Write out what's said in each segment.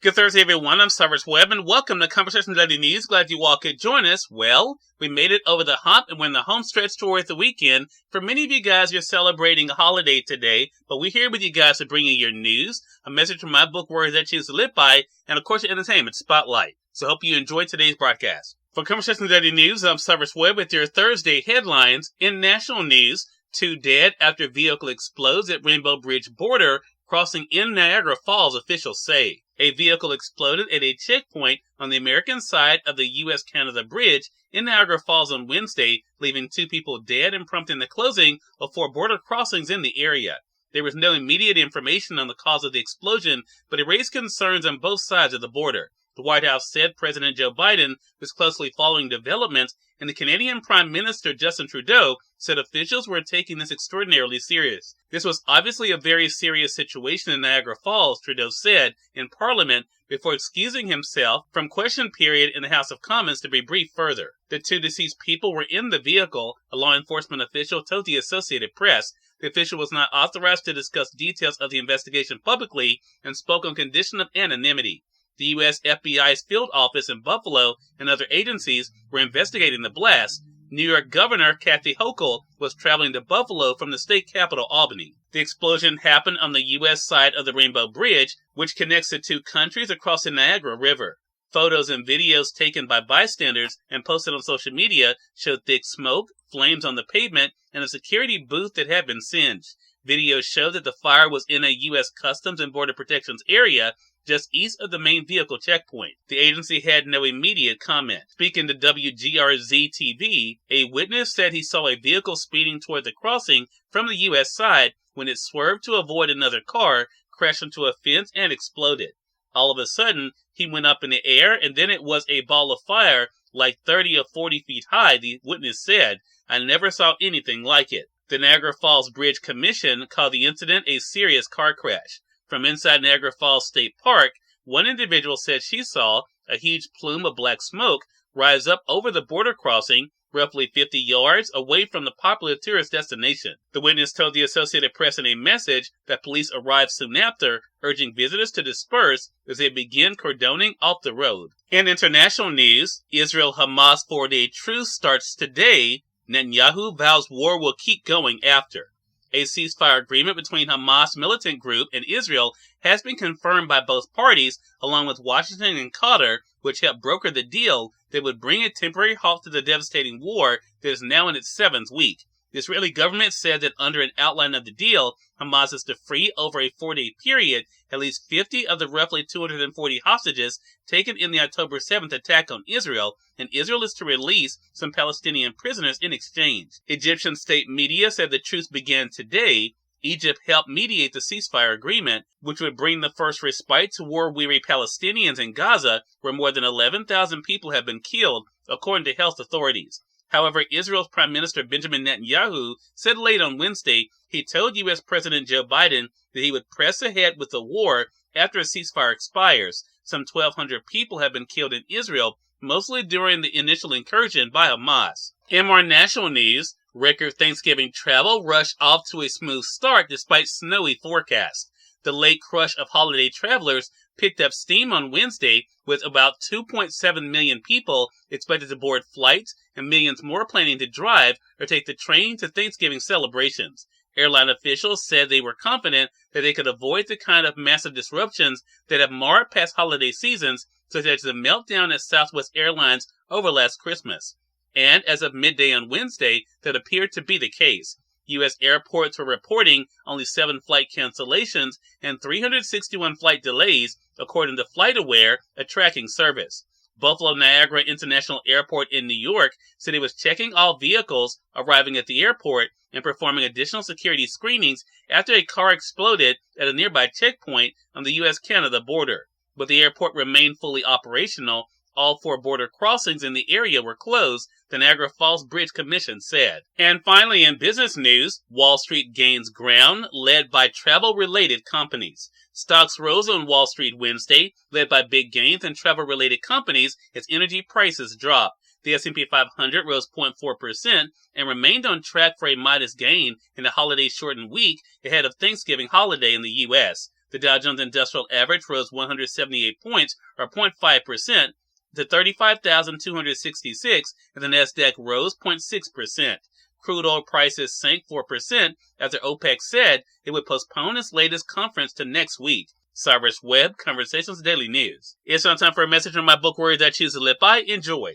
Good Thursday, everyone. I'm Cyrus Webb, and welcome to Conversation Daily News. Glad you all could join us. Well, we made it over the hump, and we're in the home stretch towards the weekend. For many of you guys, you're celebrating a holiday today, but we're here with you guys to bring you your news, a message from my book, Words That Choose to Live By, and of course, your entertainment spotlight. So I hope you enjoyed today's broadcast. For Conversation Daily News, I'm Cyrus Webb with your Thursday headlines. In national news, 2 dead after vehicle explodes at Rainbow Bridge border crossing in Niagara Falls, officials say. A vehicle exploded at a checkpoint on the American side of the U.S.-Canada bridge in Niagara Falls on Wednesday, leaving 2 people dead and prompting the closing of 4 border crossings in the area. There was no immediate information on the cause of the explosion, but it raised concerns on both sides of the border. The White House said President Joe Biden was closely following developments, and the Canadian Prime Minister Justin Trudeau said officials were taking this extraordinarily serious. This was obviously a very serious situation in Niagara Falls, Trudeau said in Parliament before excusing himself from question period in the House of Commons to be briefed further. The 2 deceased people were in the vehicle, a law enforcement official told the Associated Press. The official was not authorized to discuss details of the investigation publicly and spoke on condition of anonymity. The U.S. FBI's field office in Buffalo and other agencies were investigating the blast. New York Governor Kathy Hochul was traveling to Buffalo from the state capital, Albany. The explosion happened on the U.S. side of the Rainbow Bridge, which connects the 2 countries across the Niagara River. Photos and videos taken by bystanders and posted on social media showed thick smoke, flames on the pavement, and a security booth that had been singed. Videos showed that the fire was in a U.S. Customs and Border Protection's area, just east of the main vehicle checkpoint. The agency had no immediate comment. Speaking to WGRZ-TV, a witness said he saw a vehicle speeding toward the crossing from the U.S. side when it swerved to avoid another car, crashed into a fence, and exploded. All of a sudden, he went up in the air, and then it was a ball of fire like 30 or 40 feet high, the witness said. I never saw anything like it. The Niagara Falls Bridge Commission called the incident a serious car crash. From inside Niagara Falls State Park, one individual said she saw a huge plume of black smoke rise up over the border crossing, roughly 50 yards away from the popular tourist destination. The witness told the Associated Press in a message that police arrived soon after, urging visitors to disperse as they begin cordoning off the road. In international news, Israel-Hamas 4-day truce starts today. Netanyahu vows war will keep going after. A ceasefire agreement between Hamas militant group and Israel has been confirmed by both parties, along with Washington and Qatar, which helped broker the deal that would bring a temporary halt to the devastating war that is now in its 7th week. The Israeli government said that under an outline of the deal, Hamas is to free over a 4-day period at least 50 of the roughly 240 hostages taken in the October 7th attack on Israel, and Israel is to release some Palestinian prisoners in exchange. Egyptian state media said the truce began today. Egypt helped mediate the ceasefire agreement, which would bring the first respite to war-weary Palestinians in Gaza, where more than 11,000 people have been killed, according to health authorities. However, Israel's Prime Minister Benjamin Netanyahu said late on Wednesday he told U.S. President Joe Biden that he would press ahead with the war after a ceasefire expires. Some 1,200 people have been killed in Israel, mostly during the initial incursion by Hamas. In more national news, record Thanksgiving travel rushed off to a smooth start despite snowy forecasts. The late crush of holiday travelers picked up steam on Wednesday, with about 2.7 million people expected to board flights and millions more planning to drive or take the train to Thanksgiving celebrations. Airline officials said they were confident that they could avoid the kind of massive disruptions that have marred past holiday seasons, such as the meltdown at Southwest Airlines over last Christmas. And as of midday on Wednesday, that appeared to be the case. U.S. airports were reporting only 7 flight cancellations and 361 flight delays, according to FlightAware, a tracking service. Buffalo Niagara International Airport in New York said it was checking all vehicles arriving at the airport and performing additional security screenings after a car exploded at a nearby checkpoint on the U.S.-Canada border. But the airport remained fully operational. All 4 border crossings in the area were closed, the Niagara Falls Bridge Commission said. And finally, in business news, Wall Street gains ground, led by travel-related companies. Stocks rose on Wall Street Wednesday, led by big gains in travel-related companies as energy prices dropped. The S&P 500 rose 0.4% and remained on track for a modest gain in the holiday-shortened week ahead of Thanksgiving holiday in the U.S. The Dow Jones Industrial Average rose 178 points, or 0.5%, to 35,266, and the Nasdaq rose 0.6%. Crude oil prices sank 4% after OPEC said it would postpone its latest conference to next week. Cyrus Webb, Conversations Daily News. It's on time for a message from my book, Words I Choose to Live By. Enjoy.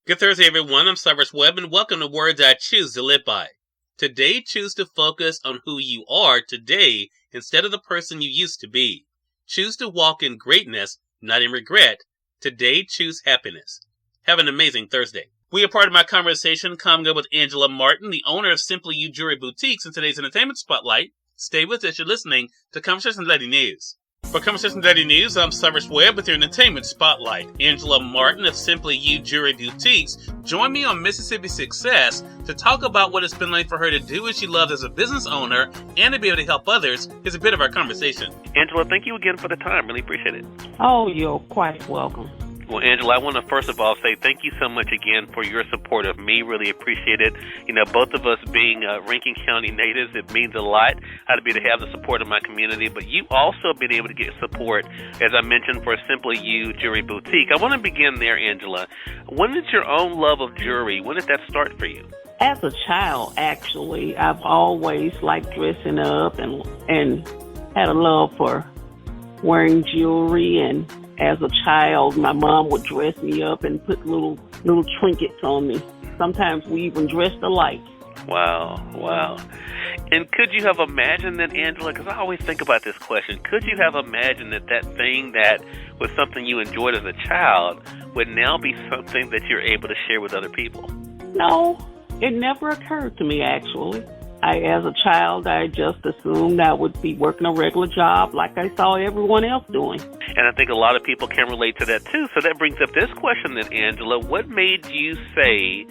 Good Thursday, everyone. I'm Cyrus Webb, and welcome to Words I Choose to Live By. Today, choose to focus on who you are today instead of the person you used to be. Choose to walk in greatness, not in regret. Today, choose happiness. Have an amazing Thursday. We are part of my conversation coming up with Angela Martin, the owner of Simply You Jewelry Boutiques, in today's Entertainment Spotlight. Stay with us. You're listening to Conversations Daily News. For Conversations Daily News, I'm Cyrus Webb with your Entertainment Spotlight. Angela Martin of Simply You Jewelry Boutiques joined me on Mississippi Success to talk about what it's been like for her to do what she loves as a business owner and to be able to help others. Here's a bit of our conversation. Angela, thank you again for the time. Really appreciate it. Oh, you're quite welcome. Well, Angela, I want to first of all say thank you so much again for your support of me. Really appreciate it. You know, both of us being Rankin County natives, it means a lot to be to have the support of my community. But you also been able to get support, as I mentioned, for Simply You Jewelry Boutique. I want to begin there, Angela. When did your own love of jewelry, when did that start for you? As a child, actually, I've always liked dressing up and had a love for wearing jewelry. And as a child, my mom would dress me up and put little trinkets on me. Sometimes we even dressed alike. Wow. And could you have imagined that, Angela, because I always think about this question, could you have imagined that thing that was something you enjoyed as a child would now be something that you're able to share with other people? No, it never occurred to me, actually. As a child, I just assumed I would be working a regular job like I saw everyone else doing. And I think a lot of people can relate to that, too. So that brings up this question then, Angela. What made you say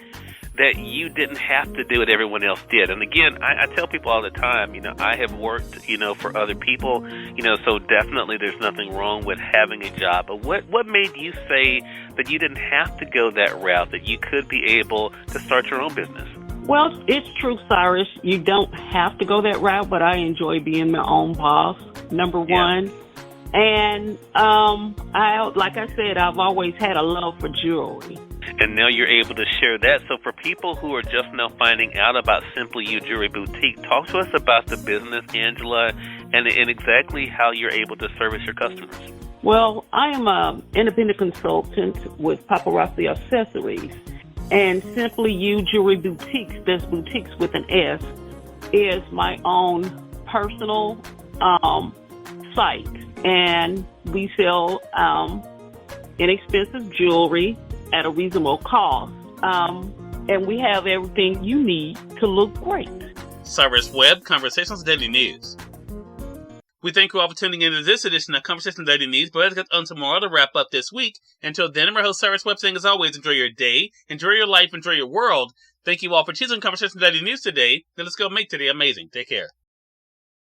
that you didn't have to do what everyone else did? And again, I tell people all the time, I have worked, for other people, so definitely there's nothing wrong with having a job. But what made you say that you didn't have to go that route, that you could be able to start your own business? Well, it's true, Cyrus. You don't have to go that route, but I enjoy being my own boss, number one. And like I said, I've always had a love for jewelry. And now you're able to share that. So for people who are just now finding out about Simply You Jewelry Boutique, talk to us about the business, Angela, and exactly how you're able to service your customers. Well, I am an independent consultant with Paparazzi Accessories. And Simply You Jewelry Boutiques, that's boutiques with an S, is my own personal site. And we sell inexpensive jewelry at a reasonable cost. And we have everything you need to look great. Cyrus Webb, Conversations Daily News. We thank you all for tuning into this edition of Conversations Daily News, but let's get on tomorrow to wrap up this week. Until then, I'm your host, Cyrus Webb, saying as always, enjoy your day, enjoy your life, enjoy your world. Thank you all for choosing Conversations Daily News today. Now let's go make today amazing. Take care.